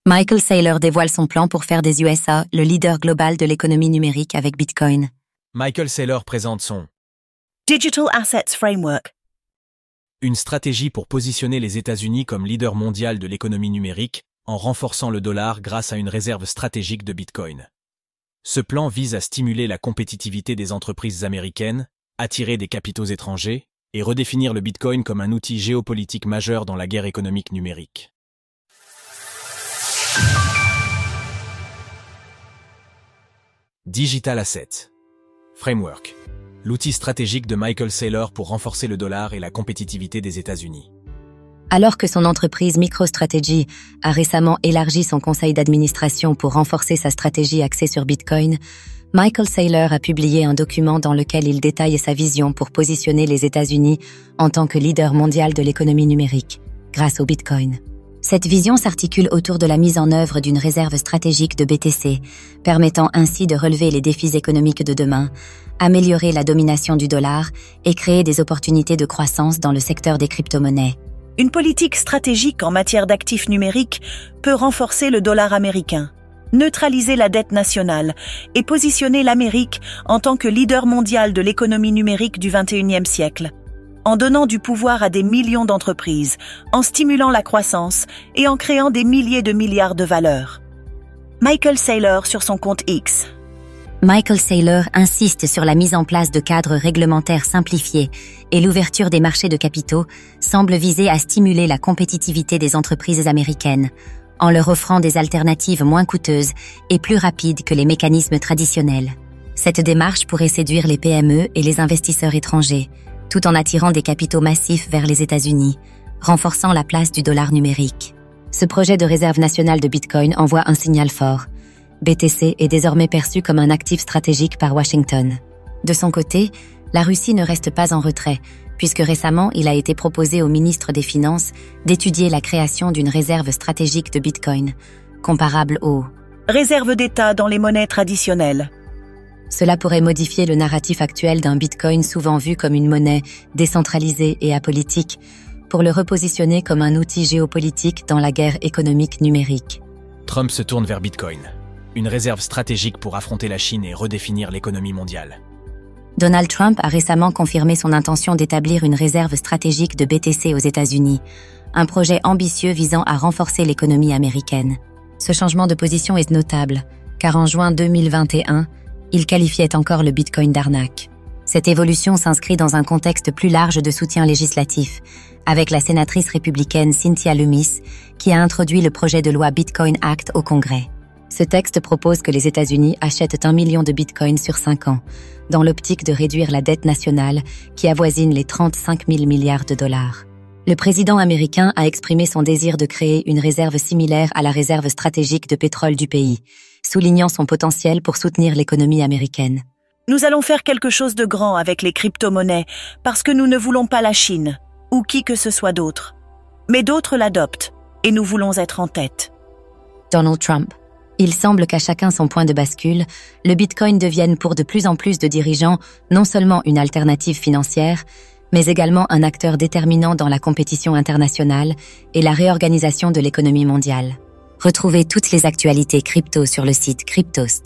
Michael Saylor dévoile son plan pour faire des USA le leader global de l'économie numérique avec Bitcoin. Michael Saylor présente son Digital Assets Framework, une stratégie pour positionner les États-Unis comme leader mondial de l'économie numérique en renforçant le dollar grâce à une réserve stratégique de Bitcoin. Ce plan vise à stimuler la compétitivité des entreprises américaines, attirer des capitaux étrangers et redéfinir le Bitcoin comme un outil géopolitique majeur dans la guerre économique numérique. Digital Asset Framework, l'outil stratégique de Michael Saylor pour renforcer le dollar et la compétitivité des États-Unis. Alors que son entreprise MicroStrategy a récemment élargi son conseil d'administration pour renforcer sa stratégie axée sur Bitcoin, Michael Saylor a publié un document dans lequel il détaille sa vision pour positionner les États-Unis en tant que leader mondial de l'économie numérique, grâce au Bitcoin. Cette vision s'articule autour de la mise en œuvre d'une réserve stratégique de BTC, permettant ainsi de relever les défis économiques de demain, améliorer la domination du dollar et créer des opportunités de croissance dans le secteur des crypto-monnaies. une politique stratégique en matière d'actifs numériques peut renforcer le dollar américain, neutraliser la dette nationale et positionner l'Amérique en tant que leader mondial de l'économie numérique du XXIe siècle, en donnant du pouvoir à des millions d'entreprises, en stimulant la croissance et en créant des milliers de milliards de valeurs. Michael Saylor sur son compte X. Michael Saylor insiste sur la mise en place de cadres réglementaires simplifiés et l'ouverture des marchés de capitaux semble viser à stimuler la compétitivité des entreprises américaines, en leur offrant des alternatives moins coûteuses et plus rapides que les mécanismes traditionnels. Cette démarche pourrait séduire les PME et les investisseurs étrangers, tout en attirant des capitaux massifs vers les États-Unis, renforçant la place du dollar numérique. Ce projet de réserve nationale de Bitcoin envoie un signal fort. BTC est désormais perçu comme un actif stratégique par Washington. De son côté, la Russie ne reste pas en retrait, puisque récemment il a été proposé au ministre des Finances d'étudier la création d'une réserve stratégique de Bitcoin, comparable aux Réserve d'État dans les monnaies traditionnelles. Cela pourrait modifier le narratif actuel d'un Bitcoin souvent vu comme une monnaie décentralisée et apolitique, pour le repositionner comme un outil géopolitique dans la guerre économique numérique. Trump se tourne vers Bitcoin, une réserve stratégique pour affronter la Chine et redéfinir l'économie mondiale. Donald Trump a récemment confirmé son intention d'établir une réserve stratégique de BTC aux États-Unis, un projet ambitieux visant à renforcer l'économie américaine. Ce changement de position est notable, car en juin 2021, il qualifiait encore le Bitcoin d'arnaque. Cette évolution s'inscrit dans un contexte plus large de soutien législatif, avec la sénatrice républicaine Cynthia Lummis, qui a introduit le projet de loi Bitcoin Act au Congrès. Ce texte propose que les États-Unis achètent 1 million de bitcoins sur 5 ans, dans l'optique de réduire la dette nationale qui avoisine les 35 000 milliards de dollars. Le président américain a exprimé son désir de créer une réserve similaire à la réserve stratégique de pétrole du pays, soulignant son potentiel pour soutenir l'économie américaine. Nous allons faire quelque chose de grand avec les crypto-monnaies parce que nous ne voulons pas la Chine ou qui que ce soit d'autre. Mais d'autres l'adoptent et nous voulons être en tête. Donald Trump. Il semble qu'à chacun son point de bascule, le Bitcoin devienne pour de plus en plus de dirigeants non seulement une alternative financière, mais également un acteur déterminant dans la compétition internationale et la réorganisation de l'économie mondiale. Retrouvez toutes les actualités crypto sur le site cryptost.fr.